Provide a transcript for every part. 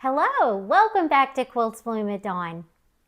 Hello, welcome back to Quilts Bloom at Dawn.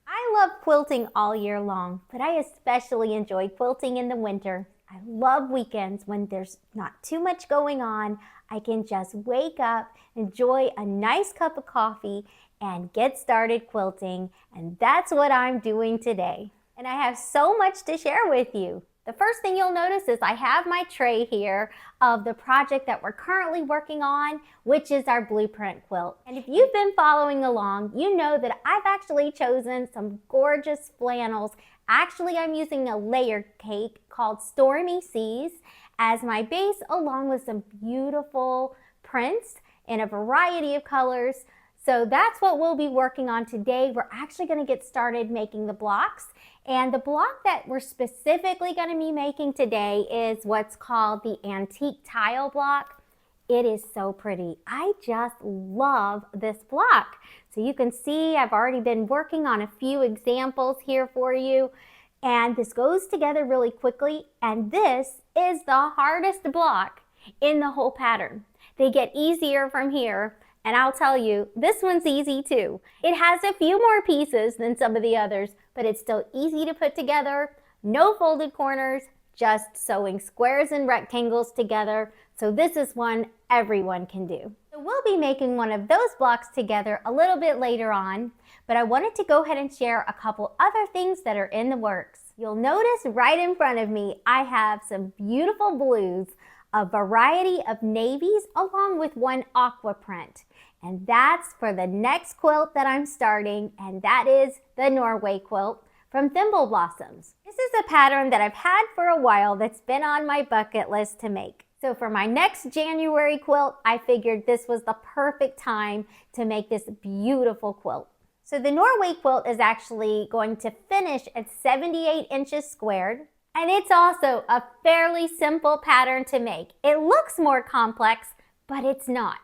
I love quilting all year long, but I especially enjoy quilting in the winter. I love weekends when there's not too much going on. I can just wake up, enjoy a nice cup of coffee, and get started quilting, and that's what I'm doing today. And I have so much to share with you. The first thing you'll notice is I have my tray here of the project that we're currently working on, which is our blueprint quilt. And if you've been following along, you know that I've actually chosen some gorgeous flannels. Actually, I'm using a layered cake called Stormy Seas as my base, along with some beautiful prints in a variety of colors. So that's what we'll be working on today. We're actually going to get started making the blocks. And the block that we're specifically going to be making today is what's called the antique tile block. It is so pretty. I just love this block. So you can see I've already been working on a few examples here for you. And this goes together really quickly. And this is the hardest block in the whole pattern. They get easier from here. And I'll tell you, this one's easy too. It has a few more pieces than some of the others, but it's still easy to put together. No folded corners, just sewing squares and rectangles together. So this is one everyone can do. So we'll be making one of those blocks together a little bit later on, but I wanted to go ahead and share a couple other things that are in the works. You'll notice right in front of me, I have some beautiful blues, a variety of navies, along with one aqua print. And that's for the next quilt that I'm starting, and that is the Norway Quilt from Thimble Blossoms. This is a pattern that I've had for a while that's been on my bucket list to make. So for my next January quilt, I figured this was the perfect time to make this beautiful quilt. So the Norway quilt is actually going to finish at 78 inches squared. And it's also a fairly simple pattern to make. It looks more complex, but it's not.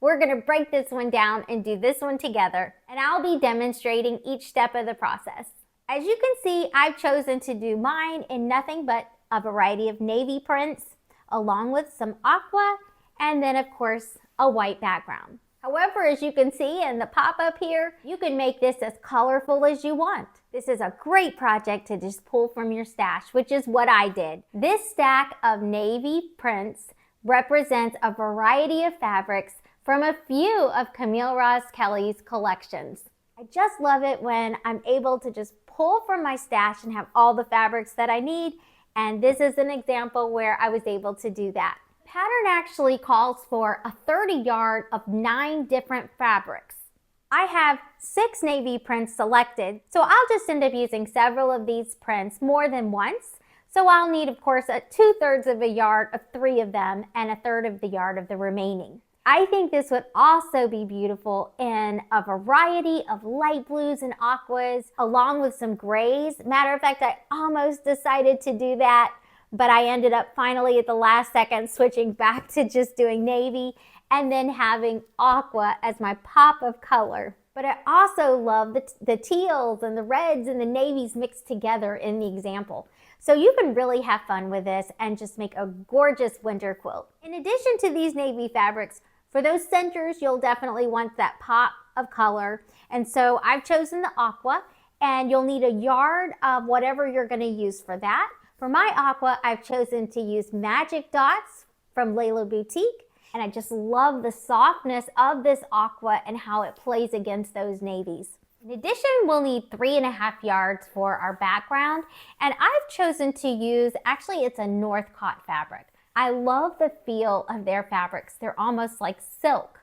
We're going to break this one down and do this one together, and I'll be demonstrating each step of the process. As you can see, I've chosen to do mine in nothing but a variety of navy prints, along with some aqua, and then of course, a white background. However, as you can see in the pop-up here, you can make this as colorful as you want. This is a great project to just pull from your stash, which is what I did. This stack of navy prints represents a variety of fabrics from a few of Camille Ross Kelly's collections. I just love it when I'm able to just pull from my stash and have all the fabrics that I need, and this is an example where I was able to do that. The pattern actually calls for a 30 yard of 9 different fabrics. I have 6 navy prints selected, so I'll just end up using several of these prints more than once. So I'll need, of course, 2/3 of a yard of 3 of them and 1/3 of the yard of the remaining. I think this would also be beautiful in a variety of light blues and aquas, along with some grays. Matter of fact, I almost decided to do that, but I ended up finally at the last second switching back to just doing navy and then having aqua as my pop of color. But I also love the teals and the reds and the navies mixed together in the example. So you can really have fun with this and just make a gorgeous winter quilt. In addition to these navy fabrics, for those centers, you'll definitely want that pop of color. And so I've chosen the aqua, and you'll need a yard of whatever you're going to use for that. For my aqua, I've chosen to use Magic Dots from Layla Boutique, and I just love the softness of this aqua and how it plays against those navies. In addition, we'll need 3.5 yards for our background, and I've chosen to use, actually it's a Northcott fabric. I love the feel of their fabrics. They're almost like silk.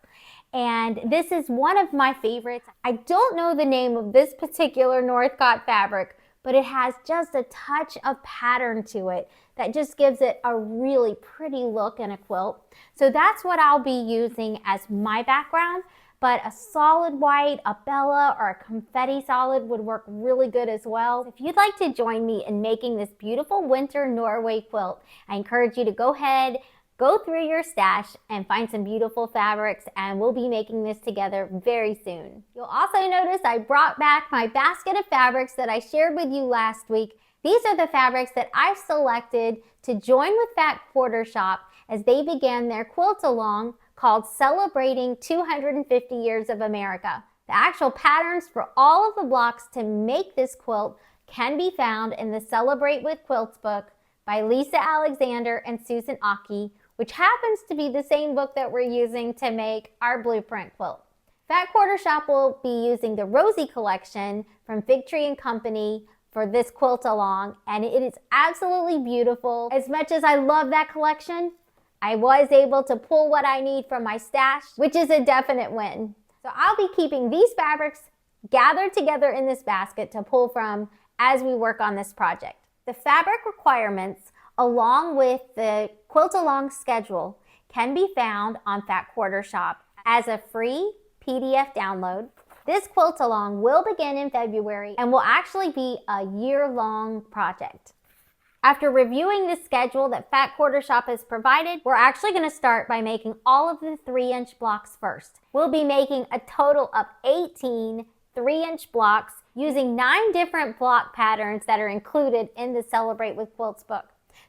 And this is one of my favorites. I don't know the name of this particular Northcott fabric, but it has just a touch of pattern to it that just gives it a really pretty look in a quilt. So that's what I'll be using as my background. But a solid white, a Bella, or a confetti solid would work really good as well. If you'd like to join me in making this beautiful winter Norway quilt, I encourage you to go ahead, go through your stash and find some beautiful fabrics, and we'll be making this together very soon. You'll also notice I brought back my basket of fabrics that I shared with you last week. These are the fabrics that I've selected to join with Fat Quarter Shop as they began their Quilt Along called Celebrating 250 Years of America. The actual patterns for all of the blocks to make this quilt can be found in the Celebrate with Quilts book by Lisa Alexander and Susan Aki, which happens to be the same book that we're using to make our blueprint quilt. Fat Quarter Shop will be using the Rosie collection from Fig Tree and Company for this quilt along, and it is absolutely beautiful. As much as I love that collection, I was able to pull what I need from my stash, which is a definite win. So I'll be keeping these fabrics gathered together in this basket to pull from as we work on this project. The fabric requirements, along with the Quilt Along schedule, can be found on Fat Quarter Shop as a free PDF download. This Quilt Along will begin in February and will actually be a year-long project. After reviewing the schedule that Fat Quarter Shop has provided, we're actually going to start by making all of the 3-inch blocks first. We'll be making a total of 18 3-inch blocks using 9 different block patterns that are included in the Celebrate with Quilts book.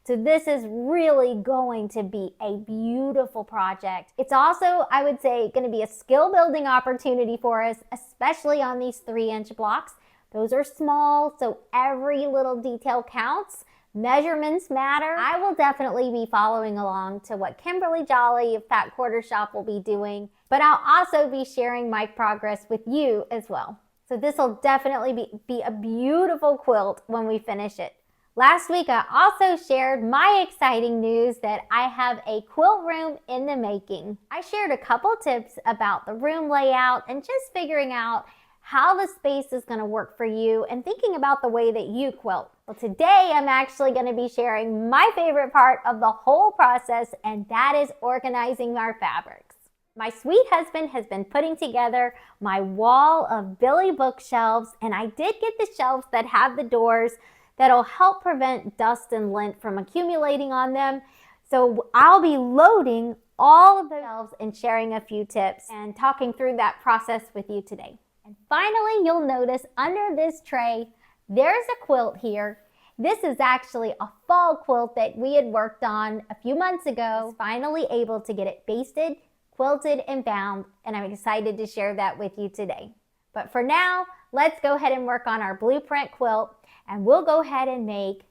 So this is really going to be a beautiful project. It's also, I would say, going to be a skill building opportunity for us, especially on these 3-inch blocks. Those are small, so every little detail counts. Measurements matter. I will definitely be following along to what Kimberly Jolly of Fat Quarter Shop will be doing, but I'll also be sharing my progress with you as well. So this will definitely be a beautiful quilt when we finish it. Last week, I also shared my exciting news that I have a quilt room in the making. I shared a couple tips about the room layout and just figuring out how the space is going to work for you and thinking about the way that you quilt. Well, today I'm actually going to be sharing my favorite part of the whole process, and that is organizing our fabrics. My sweet husband has been putting together my wall of Billy bookshelves, and I did get the shelves that have the doors that'll help prevent dust and lint from accumulating on them. So I'll be loading all of the shelves and sharing a few tips and talking through that process with you today. And finally, you'll notice under this tray, there's a quilt here. This is actually a fall quilt that we had worked on a few months ago. Finally able to get it basted, quilted, and bound, and I'm excited to share that with you today. But for now, let's go ahead and work on our blueprint quilt, and we'll go ahead and make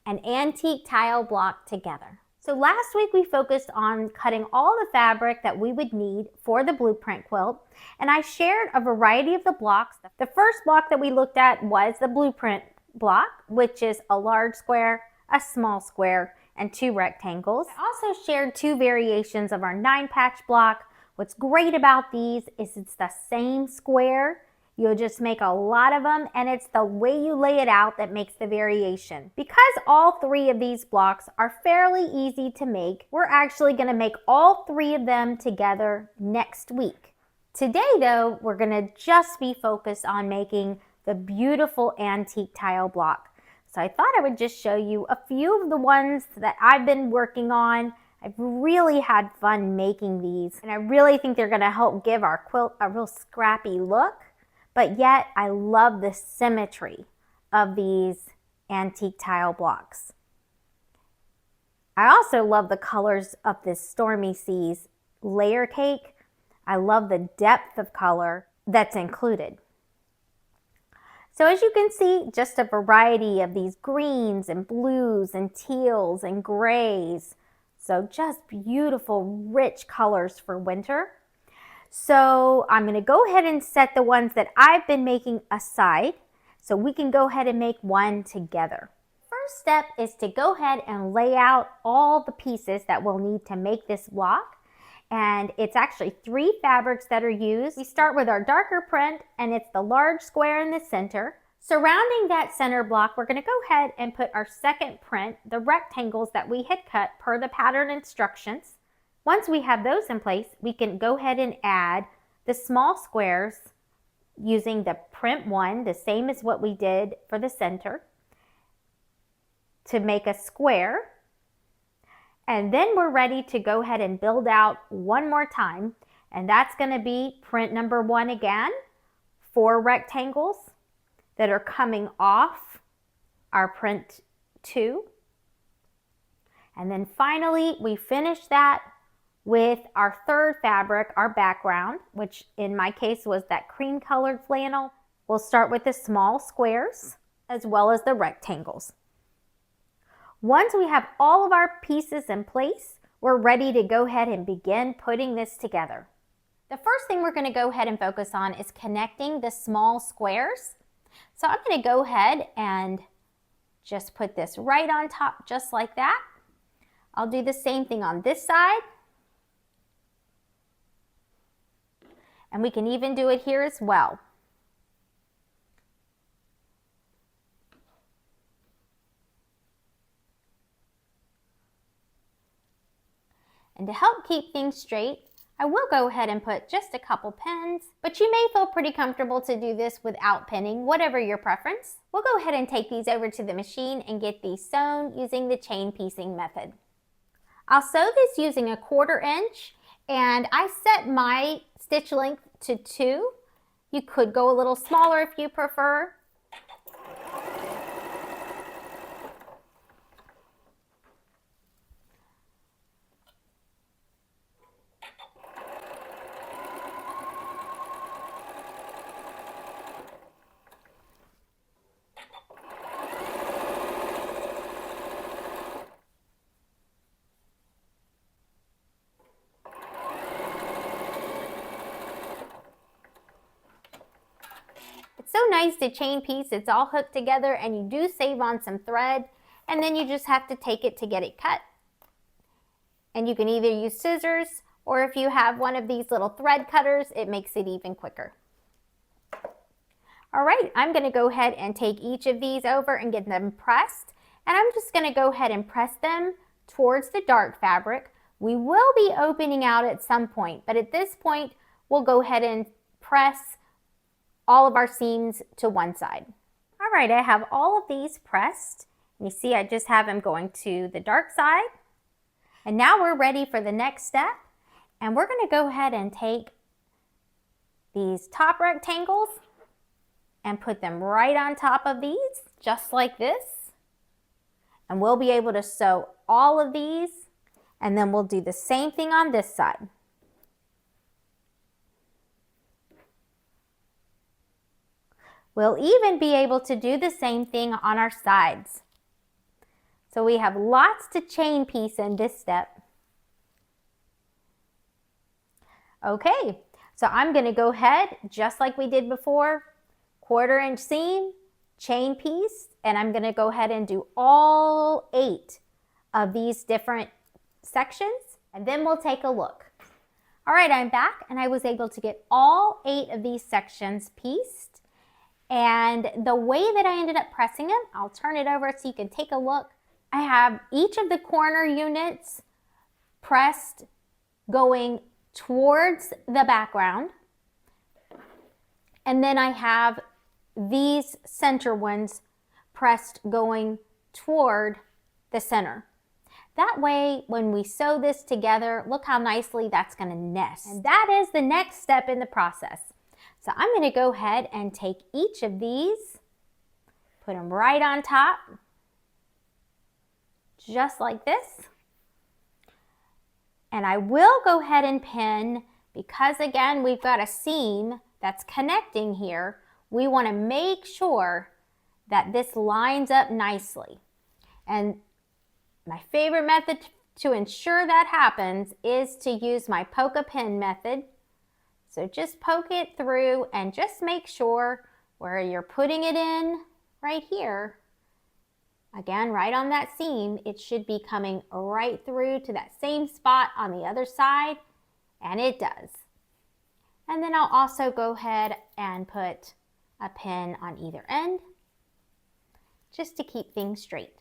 an antique tile block together. So last week we focused on cutting all the fabric that we would need for the blueprint quilt, and I shared a variety of the blocks. The first block that we looked at was the blueprint block, which is a large square, a small square, and 2 rectangles. I also shared 2 variations of our 9-patch block. What's great about these is it's the same square. You'll just make a lot of them, and it's the way you lay it out that makes the variation. Because all 3 of these blocks are fairly easy to make, we're actually going to make all 3 of them together next week. Today, though, we're going to just be focused on making the beautiful antique tile block. So I thought I would just show you a few of the ones that I've been working on. I've really had fun making these, and I really think they're going to help give our quilt a real scrappy look. But yet, I love the symmetry of these antique tile blocks. I also love the colors of this Stormy Seas layer cake. I love the depth of color that's included. So as you can see, just a variety of these greens and blues and teals and grays. So just beautiful, rich colors for winter. So I'm going to go ahead and set the ones that I've been making aside so we can go ahead and make one together. First step is to go ahead and lay out all the pieces that we'll need to make this block. And it's actually 3 fabrics that are used. We start with our darker print, and it's the large square in the center. Surrounding that center block, we're going to go ahead and put our second print, the rectangles that we had cut per the pattern instructions. Once we have those in place, we can go ahead and add the small squares using the print 1, the same as what we did for the center, to make a square. And then we're ready to go ahead and build out one more time, and that's going to be print number 1 again, 4 rectangles that are coming off our print 2. And then finally, we finish that with our third fabric, our background, which in my case was that cream colored flannel. We'll start with the small squares as well as the rectangles. Once we have all of our pieces in place, we're ready to go ahead and begin putting this together. The first thing we're going to go ahead and focus on is connecting the small squares. So I'm going to go ahead and just put this right on top just like that. I'll do the same thing on this side. And we can even do it here as well. And to help keep things straight, I will go ahead and put just a couple pins, but you may feel pretty comfortable to do this without pinning, whatever your preference. We'll go ahead and take these over to the machine and get these sewn using the chain piecing method. I'll sew this using a 1/4 inch, and I set my stitch length to 2. You could go a little smaller if you prefer. It's so nice to chain piece. It's all hooked together and you do save on some thread, and then you just have to take it to get it cut. And you can either use scissors, or if you have one of these little thread cutters, it makes it even quicker. All right, I'm going to go ahead and take each of these over and get them pressed. And I'm just going to go ahead and press them towards the dark fabric. We will be opening out at some point, but at this point, we'll go ahead and press all of our seams to one side. All right, I have all of these pressed. You see, I just have them going to the dark side. And now we're ready for the next step. And we're going to go ahead and take these top rectangles and put them right on top of these, just like this. And we'll be able to sew all of these, and then we'll do the same thing on this side. We'll even be able to do the same thing on our sides. So we have lots to chain piece in this step. Okay, so I'm going to go ahead, just like we did before, 1/4 inch seam, chain piece, and I'm going to go ahead and do all 8 of these different sections, and then we'll take a look. All right, I'm back, and I was able to get all 8 of these sections pieced. And the way that I ended up pressing them, I'll turn it over so you can take a look. I have each of the corner units pressed going towards the background. And then I have these center ones pressed going toward the center. That way, when we sew this together, look how nicely that's going to nest. And that is the next step in the process. So I'm going to go ahead and take each of these, put them right on top, just like this. And I will go ahead and pin, because again, we've got a seam that's connecting here. We want to make sure that this lines up nicely. And my favorite method to ensure that happens is to use my poke-a-pin method. So just poke it through and just make sure where you're putting it in right here, again, right on that seam, it should be coming right through to that same spot on the other side, and it does. And then I'll also go ahead and put a pin on either end just to keep things straight.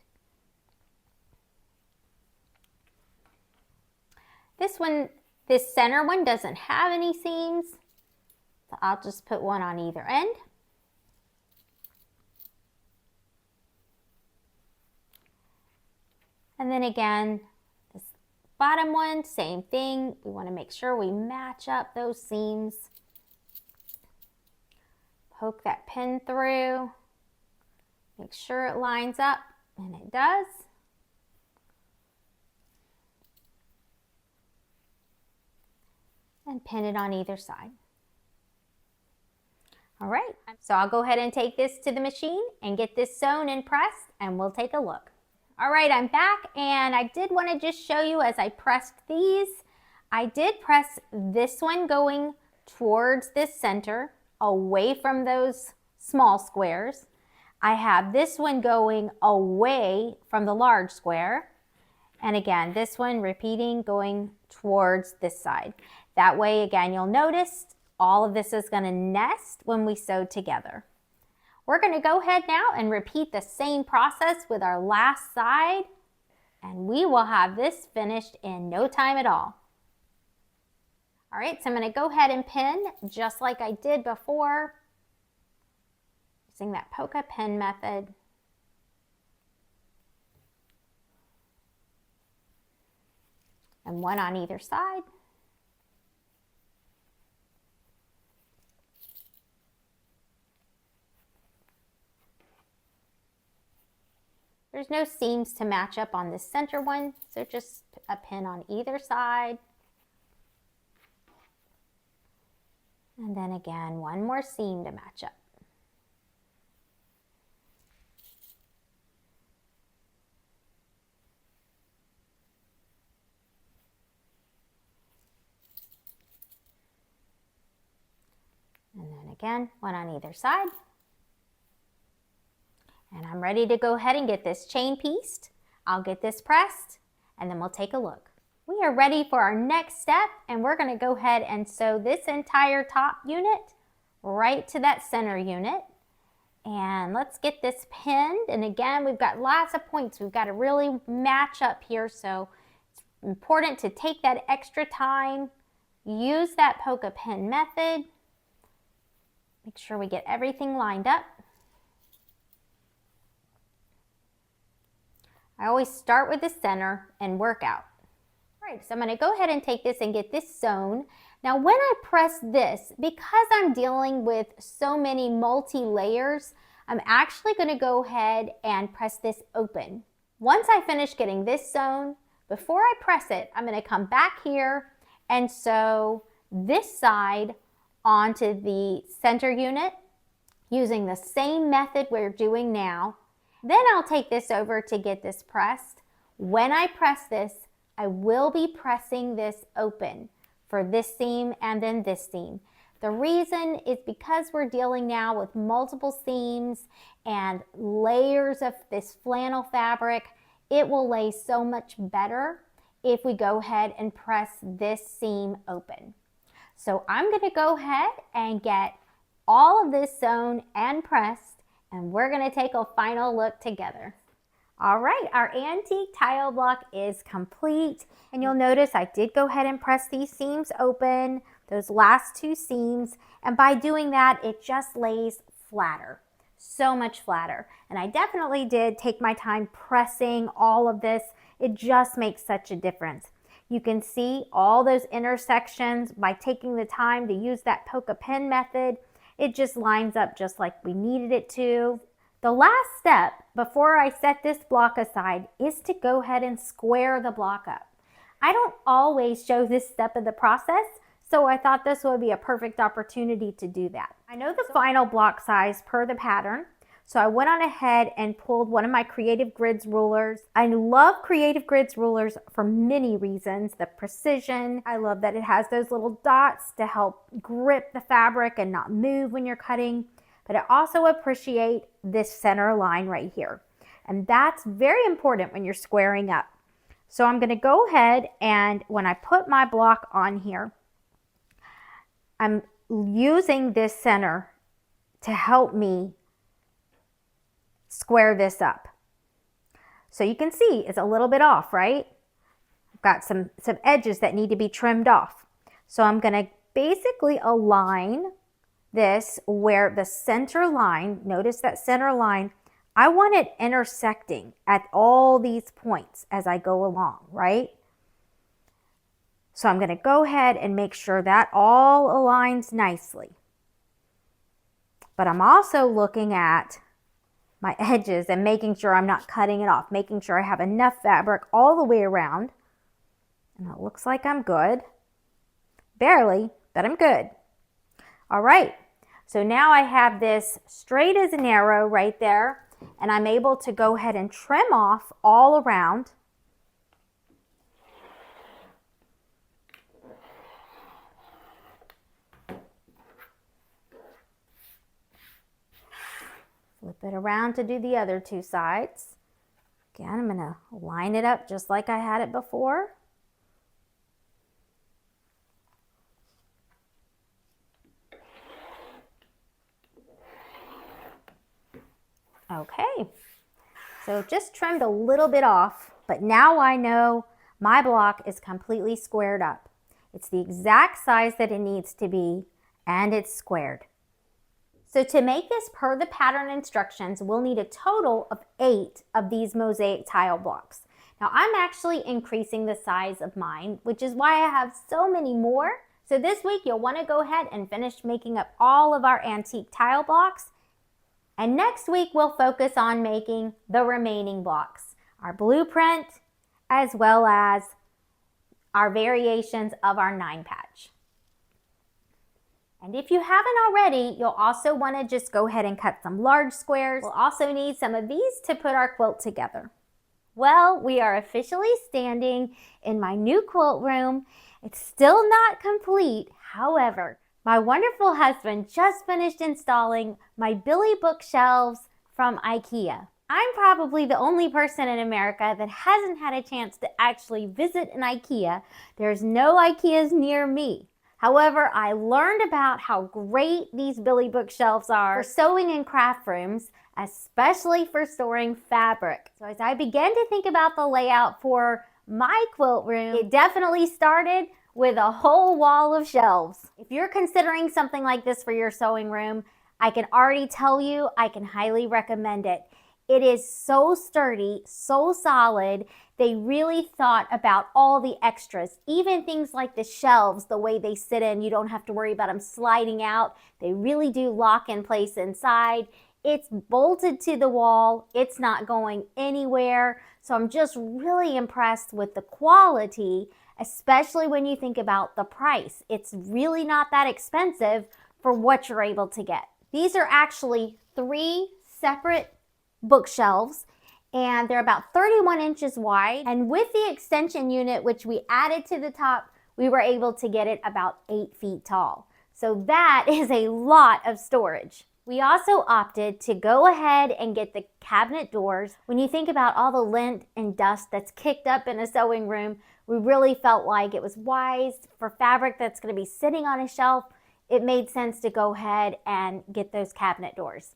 This center one doesn't have any seams, so I'll just put one on either end. And then again, this bottom one, same thing. We want to make sure we match up those seams. Poke that pin through, make sure it lines up, and it does. and pin it on either side. All right, so I'll go ahead and take this to the machine and get this sewn and pressed, and we'll take a look. All right, I'm back, and I did want to just show you as I pressed these, I did press this one going towards this center, away from those small squares. I have this one going away from the large square. And again, this one repeating, going towards this side. That way, again, you'll notice all of this is going to nest when we sew together. We're going to go ahead now and repeat the same process with our last side, and we will have this finished in no time at all. All right, so I'm going to go ahead and pin just like I did before, using that polka pin method. And one on either side. There's no seams to match up on this center one, so just a pin on either side. And then again, one more seam to match up. And then again, one on either side. And I'm ready to go ahead and get this chain pieced. I'll get this pressed, and then we'll take a look. We are ready for our next step, and we're going to go ahead and sew this entire top unit right to that center unit. And let's get this pinned. And again, we've got lots of points. We've got to really match up here, so it's important to take that extra time. Use that polka pin method. Make sure we get everything lined up. I always start with the center and work out. All right, so I'm going to go ahead and take this and get this sewn. Now when I press this, because I'm dealing with so many multi-layers, I'm actually going to go ahead and press this open. Once I finish getting this sewn, before I press it, I'm going to come back here and sew this side onto the center unit using the same method we're doing now. Then I'll take this over to get this pressed. When I press this, I will be pressing this open for this seam and then this seam. The reason is because we're dealing now with multiple seams and layers of this flannel fabric, it will lay so much better if we go ahead and press this seam open. So I'm going to go ahead and get all of this sewn and pressed, and we're going to take a final look together. All right, our antique tile block is complete, and you'll notice I did go ahead and press these seams open, those last two seams, and by doing that, it just lays flatter, so much flatter. And I definitely did take my time pressing all of this. It just makes such a difference. You can see all those intersections by taking the time to use that polka pin method. It just lines up just like we needed it to. The last step before I set this block aside is to go ahead and square the block up. I don't always show this step of the process, so I thought this would be a perfect opportunity to do that. I know the final block size per the pattern, so I went on ahead and pulled one of my Creative Grids rulers. I love Creative Grids rulers for many reasons. The precision, I love that it has those little dots to help grip the fabric and not move when you're cutting. But I also appreciate this center line right here. And that's very important when you're squaring up. So I'm going to go ahead and when I put my block on here, I'm using this center to help me square this up. So you can see it's a little bit off, right? I've got some edges that need to be trimmed off. So I'm going to basically align this where the center line, notice that center line, I want it intersecting at all these points as I go along, right? So I'm going to go ahead and make sure that all aligns nicely. But I'm also looking at my edges and making sure I'm not cutting it off, making sure I have enough fabric all the way around. And it looks like I'm good. Barely, but I'm good. All right, so now I have this straight as an arrow right there, and I'm able to go ahead and trim off all around. Flip it around to do the other two sides. Again, I'm going to line it up just like I had it before. Okay, so just trimmed a little bit off, but now I know my block is completely squared up. It's the exact size that it needs to be, and it's squared. So to make this per the pattern instructions, we'll need a total of 8 of these mosaic tile blocks. Now I'm actually increasing the size of mine, which is why I have so many more. So this week you'll want to go ahead and finish making up all of our antique tile blocks. And next week we'll focus on making the remaining blocks, our blueprint, as well as our variations of our 9-patch. And if you haven't already, you'll also want to just go ahead and cut some large squares. We'll also need some of these to put our quilt together. Well, we are officially standing in my new quilt room. It's still not complete. However, my wonderful husband just finished installing my Billy bookshelves from IKEA. I'm probably the only person in America that hasn't had a chance to actually visit an IKEA. There's no IKEAs near me. However, I learned about how great these Billy bookshelves are for sewing and craft rooms, especially for storing fabric. So as I began to think about the layout for my quilt room, it definitely started with a whole wall of shelves. If you're considering something like this for your sewing room, I can already tell you I can highly recommend it. It is so sturdy, so solid. They really thought about all the extras, even things like the shelves, the way they sit in. You don't have to worry about them sliding out. They really do lock in place inside. It's bolted to the wall. It's not going anywhere. So I'm just really impressed with the quality, especially when you think about the price. It's really not that expensive for what you're able to get. These are actually 3 separate bookshelves, and they're about 31 inches wide. And with the extension unit, which we added to the top, we were able to get it about 8 feet tall. So that is a lot of storage. We also opted to go ahead and get the cabinet doors. When you think about all the lint and dust that's kicked up in a sewing room, we really felt like it was wise for fabric that's going to be sitting on a shelf. It made sense to go ahead and get those cabinet doors.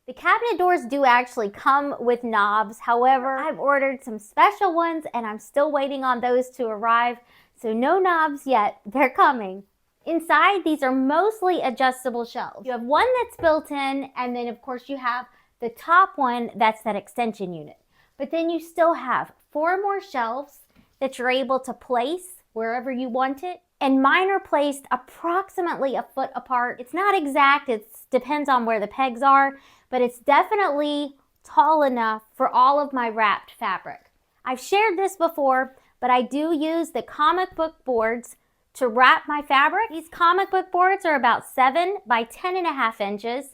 The cabinet doors do actually come with knobs. However, I've ordered some special ones and I'm still waiting on those to arrive. So no knobs yet, they're coming. Inside, these are mostly adjustable shelves. You have one that's built in, and then of course you have the top one that's that extension unit. But then you still have 4 more shelves that you're able to place wherever you want it. And mine are placed approximately a foot apart. It's not exact, it depends on where the pegs are, but it's definitely tall enough for all of my wrapped fabric. I've shared this before, but I do use the comic book boards to wrap my fabric. These comic book boards are about 7 by 10.5 inches,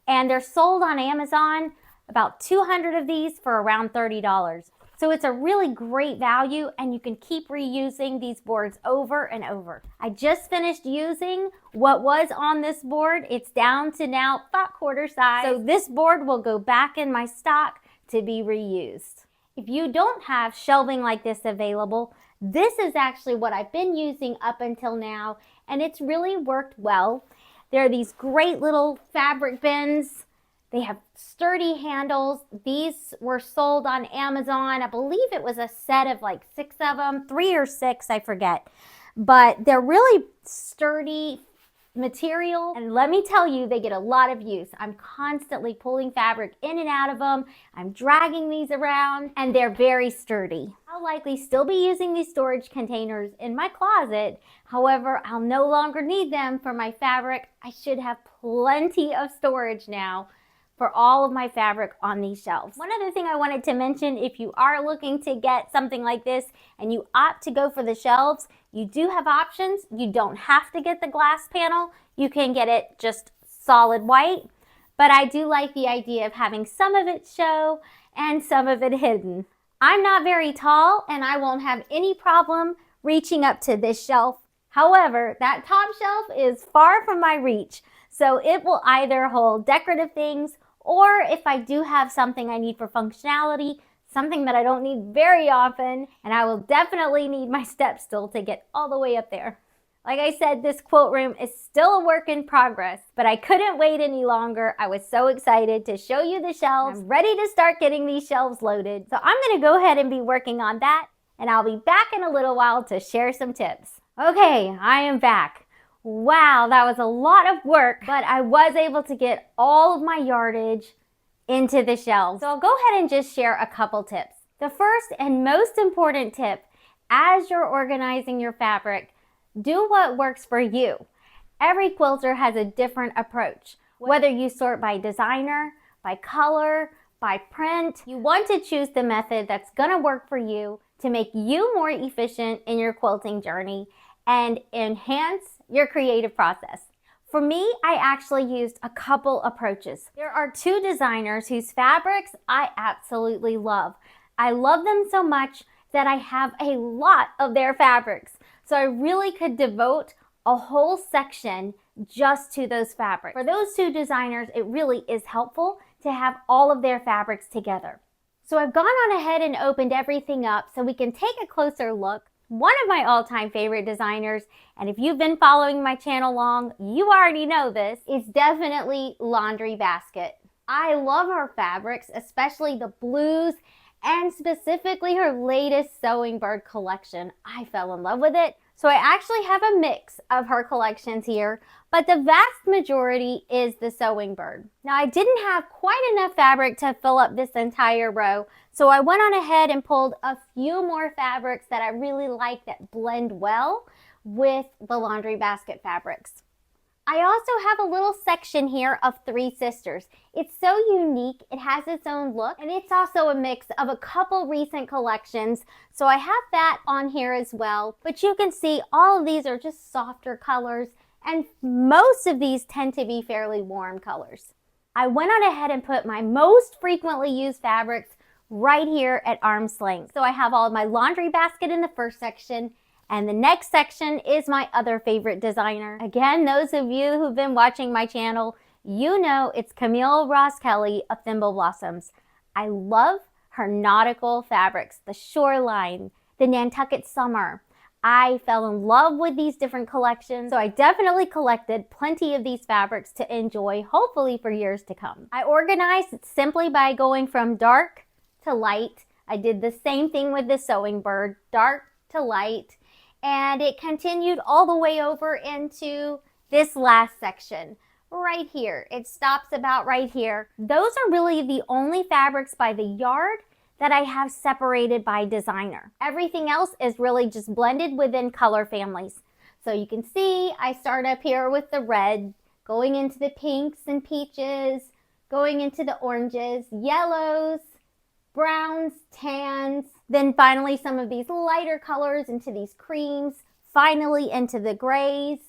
and they're sold on Amazon, about 200 of these for around $30. So it's a really great value, and you can keep reusing these boards over and over. I just finished using what was on this board. It's down to now about quarter size. So this board will go back in my stock to be reused. If you don't have shelving like this available, this is actually what I've been using up until now, and it's really worked well. There are these great little fabric bins. They have sturdy handles. These were sold on Amazon. I believe it was a set of like 6 of them, 3 or 6, I forget. But they're really sturdy material. And let me tell you, they get a lot of use. I'm constantly pulling fabric in and out of them. I'm dragging these around, and they're very sturdy. I'll likely still be using these storage containers in my closet. However, I'll no longer need them for my fabric. I should have plenty of storage now for all of my fabric on these shelves. One other thing I wanted to mention, if you are looking to get something like this and you opt to go for the shelves, You do have options. You don't have to get the glass panel. You can get it just solid white. But I do like the idea of having some of it show and some of it hidden. I'm not very tall and I won't have any problem reaching up to this shelf. However, that top shelf is far from my reach, so it will either hold decorative things, or if I do have something I need for functionality, something that I don't need very often, and I will definitely need my step stool to get all the way up there. Like I said, this quilt room is still a work in progress, but I couldn't wait any longer. I was so excited to show you the shelves. I'm ready to start getting these shelves loaded. So I'm gonna go ahead and be working on that, and I'll be back in a little while to share some tips. Okay, I am back. Wow, that was a lot of work, but I was able to get all of my yardage into the shelves. So I'll go ahead and just share a couple tips. The first and most important tip, as you're organizing your fabric, do what works for you. Every quilter has a different approach. Whether you sort by designer, by color, by print, you want to choose the method that's gonna work for you to make you more efficient in your quilting journey and enhance your creative process. For me, I actually used a couple approaches. There are two designers whose fabrics I absolutely love. I love them so much that I have a lot of their fabrics. So I really could devote a whole section just to those fabrics. For those two designers, it really is helpful to have all of their fabrics together. So I've gone on ahead and opened everything up so we can take a closer look. One of my all-time favorite designers, and if you've been following my channel long, you already know this, is definitely Laundry Basket. I love her fabrics, especially the blues, and specifically her latest Sewing Bird collection. I fell in love with it. So I actually have a mix of her collections here, but the vast majority is the Sewing Bird. Now I didn't have quite enough fabric to fill up this entire row, so I went on ahead and pulled a few more fabrics that I really like that blend well with the Laundry Basket fabrics. I also have a little section here of Three Sisters. It's so unique, it has its own look, and it's also a mix of a couple recent collections, so I have that on here as well. But you can see all of these are just softer colors, and most of these tend to be fairly warm colors. I went on ahead and put my most frequently used fabrics right here at arm's length. So I have all of my Laundry Basket in the first section, and the next section is my other favorite designer. Again, those of you who've been watching my channel, you know it's Camille Ross Kelly of Thimble Blossoms. I love her nautical fabrics, the Shoreline, the Nantucket Summer. I fell in love with these different collections, so I definitely collected plenty of these fabrics to enjoy, hopefully for years to come. I organized it simply by going from dark to light. I did the same thing with the Sewing Bird, dark to light. And it continued all the way over into this last section right here. It stops about right here. Those are really the only fabrics by the yard that I have separated by designer. Everything else is really just blended within color families. So you can see I start up here with the red, going into the pinks and peaches, going into the oranges, yellows, browns, tans, then finally some of these lighter colors into these creams, finally into the grays,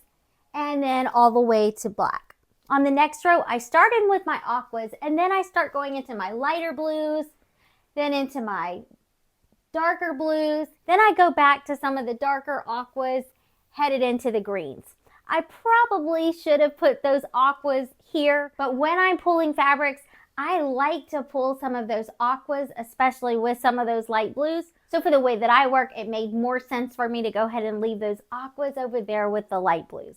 and then all the way to black. On the next row, I start in with my aquas, and then I start going into my lighter blues, then into my darker blues, then I go back to some of the darker aquas, headed into the greens. I probably should have put those aquas here, but when I'm pulling fabrics, I like to pull some of those aquas, especially with some of those light blues. So for the way that I work, it made more sense for me to go ahead and leave those aquas over there with the light blues.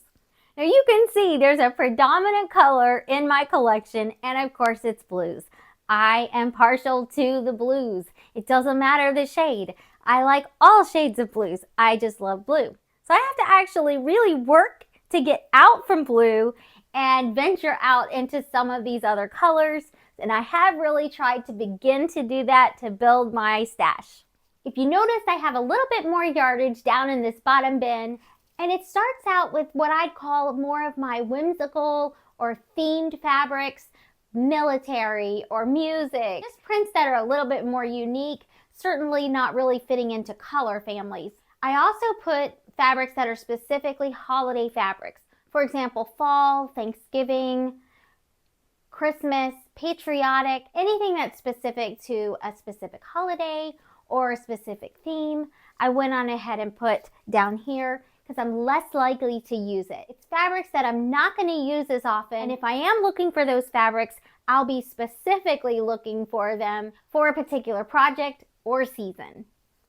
Now you can see there's a predominant color in my collection, and of course it's blues. I am partial to the blues. It doesn't matter the shade. I like all shades of blues. I just love blue. So I have to actually really work to get out from blue and venture out into some of these other colors. And I have really tried to begin to do that to build my stash. If you notice, I have a little bit more yardage down in this bottom bin, and it starts out with what I'd call more of my whimsical or themed fabrics, military or music, just prints that are a little bit more unique, certainly not really fitting into color families. I also put fabrics that are specifically holiday fabrics. For example, fall, Thanksgiving, Christmas, patriotic, anything that's specific to a specific holiday or a specific theme, I went on ahead and put down here because I'm less likely to use it. It's fabrics that I'm not going to use as often, and if I am looking for those fabrics, I'll be specifically looking for them for a particular project or season.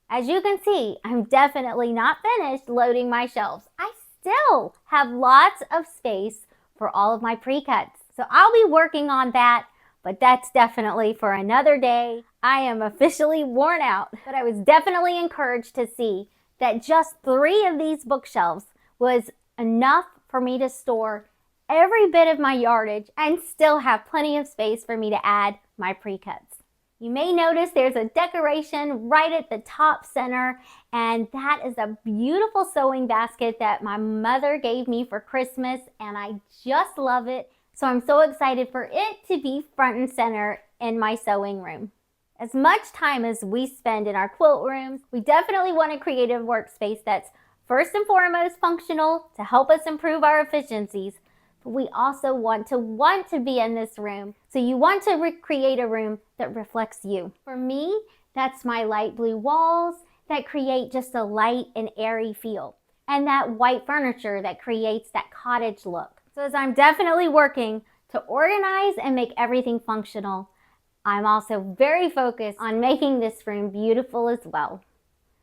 As you can see, I'm definitely not finished loading my shelves. I still have lots of space for all of my pre-cuts. So I'll be working on that, but that's definitely for another day. I am officially worn out, but I was definitely encouraged to see that just 3 of these bookshelves was enough for me to store every bit of my yardage and still have plenty of space for me to add my pre-cuts. You may notice there's a decoration right at the top center, and that is a beautiful sewing basket that my mother gave me for Christmas, and I just love it. So I'm so excited for it to be front and center in my sewing room. As much time as we spend in our quilt rooms, we definitely want to create a workspace that's first and foremost functional to help us improve our efficiencies. But we also want to be in this room. So you want to create a room that reflects you. For me, that's my light blue walls that create just a light and airy feel, and that white furniture that creates that cottage look. So as I'm definitely working to organize and make everything functional, I'm also very focused on making this room beautiful as well.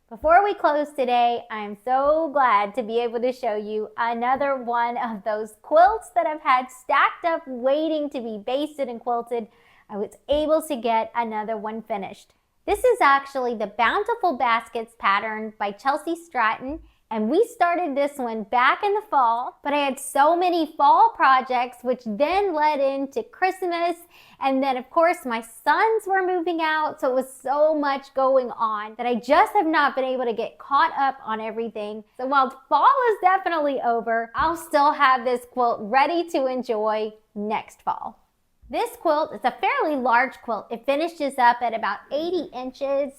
Before we close today, I'm so glad to be able to show you another one of those quilts that I've had stacked up waiting to be basted and quilted. I was able to get another one finished. This is actually the Bountiful Baskets pattern by Chelsea Stratton, and we started this one back in the fall, but I had so many fall projects which then led into Christmas, and then of course my sons were moving out, so it was so much going on that I just have not been able to get caught up on everything. So while fall is definitely over, I'll still have this quilt ready to enjoy next fall. This quilt is a fairly large quilt. It finishes up at about 80 inches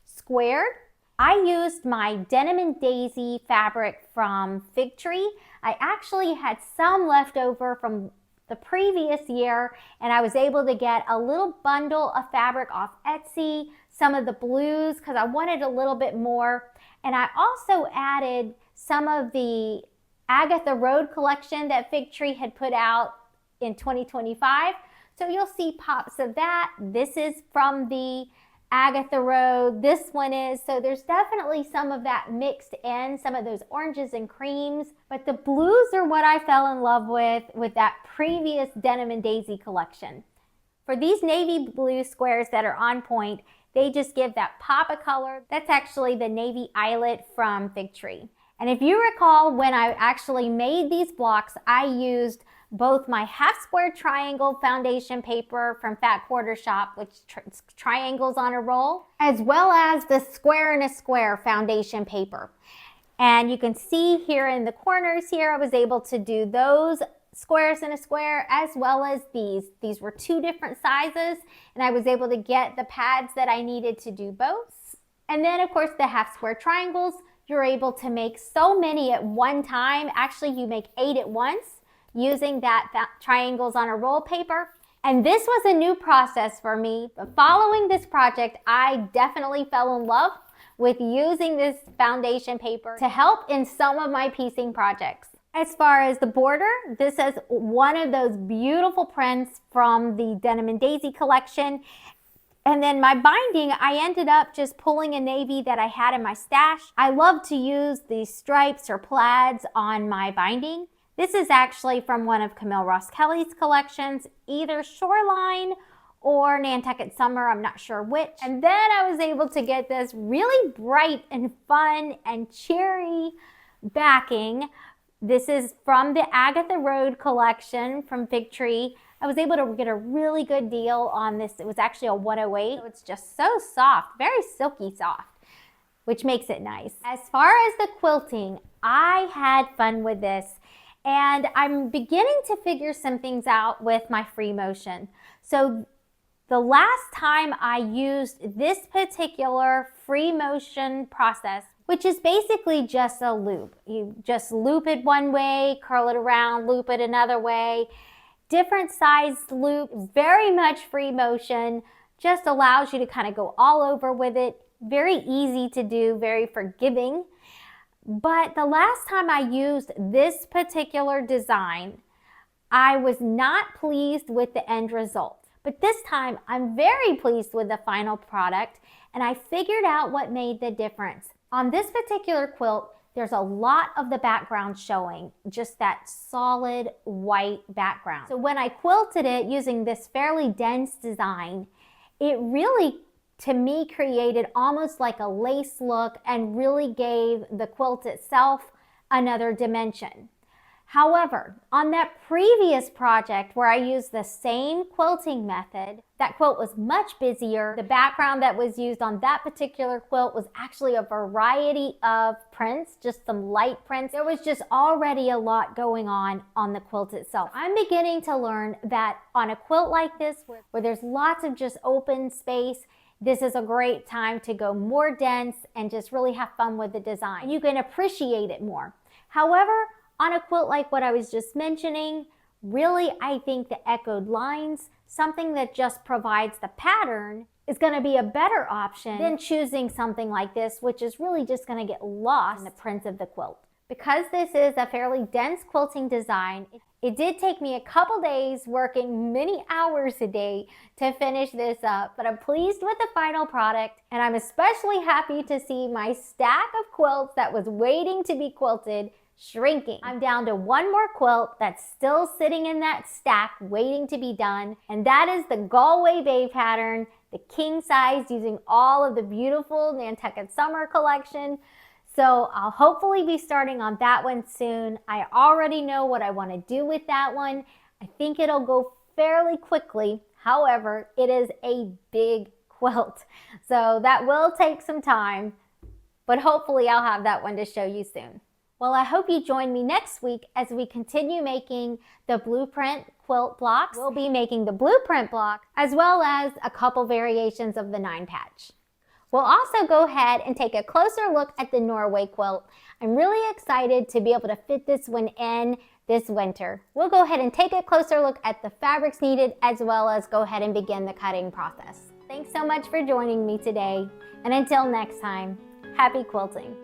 squared. I used my Denim and Daisy fabric from Fig Tree. I actually had some left over from the previous year, and I was able to get a little bundle of fabric off Etsy, some of the blues because I wanted a little bit more. And I also added some of the Agatha Road collection that Fig Tree had put out in 2025. So you'll see pops of that. This is from the Agatha Road, this one is, so there's definitely some of that mixed in, some of those oranges and creams, but the blues are what I fell in love with that previous Denim and Daisy collection. For these navy blue squares that are on point, they just give that pop of color. That's actually the navy eyelet from Fig Tree. And if you recall, when I actually made these blocks, I used both my half square triangle foundation paper from Fat Quarter Shop, which triangles on a roll, as well as the square in a square foundation paper. And you can see here in the corners here, I was able to do those squares in a square as well as these. These were 2 different sizes, and I was able to get the pads that I needed to do both. And then of course the half square triangles, you're able to make so many at one time. Actually, you make 8 at once, using that triangles on a roll paper. And this was a new process for me, but following this project, I definitely fell in love with using this foundation paper to help in some of my piecing projects. As far as the border, this is one of those beautiful prints from the Denim and Daisy collection. And then my binding, I ended up just pulling a navy that I had in my stash. I love to use these stripes or plaids on my binding. This is actually from one of Camille Ross Kelly's collections, either Shoreline or Nantucket Summer, I'm not sure which. And then I was able to get this really bright and fun and cheery backing. This is from the Agatha Road collection from Fig Tree. I was able to get a really good deal on this. It was actually a 108. So it's just so soft, very silky soft, which makes it nice. As far as the quilting, I had fun with this. And I'm beginning to figure some things out with my free motion. So the last time I used this particular free motion process which is basically just a loop. You just loop it one way, curl it around, loop it another way. Different sized loop, very much free motion, just allows you to kind of go all over with it. Very easy to do, very forgiving. But the last time I used this particular design, I was not pleased with the end result. But this time, I'm very pleased with the final product, and I figured out what made the difference. On this particular quilt, there's a lot of the background showing, just that solid white background. So when I quilted it using this fairly dense design, it really, to me, created almost like a lace look and really gave the quilt itself another dimension. However, on that previous project where I used the same quilting method, that quilt was much busier. The background that was used on that particular quilt was actually a variety of prints, just some light prints. There was just already a lot going on the quilt itself. I'm beginning to learn that on a quilt like this, where there's lots of just open space, this is a great time to go more dense and just really have fun with the design. You can appreciate it more. However, on a quilt like what I was just mentioning, really I think the echoed lines, something that just provides the pattern, is going to be a better option than choosing something like this, which is really just going to get lost in the prints of the quilt. Because this is a fairly dense quilting design, it did take me a couple days working many hours a day to finish this up, but I'm pleased with the final product, and I'm especially happy to see my stack of quilts that was waiting to be quilted shrinking. I'm down to one more quilt that's still sitting in that stack waiting to be done, and that is the Galway Bay pattern, the king size, using all of the beautiful Nantucket Summer collection. So I'll hopefully be starting on that one soon. I already know what I want to do with that one. I think it'll go fairly quickly. However, it is a big quilt, so that will take some time, but hopefully I'll have that one to show you soon. Well, I hope you join me next week as we continue making the Blueprint Quilt blocks. We'll be making the Blueprint block as well as a couple variations of the 9-patch. We'll also go ahead and take a closer look at the Norway quilt. I'm really excited to be able to fit this one in this winter. We'll go ahead and take a closer look at the fabrics needed as well as go ahead and begin the cutting process. Thanks so much for joining me today, and until next time, happy quilting.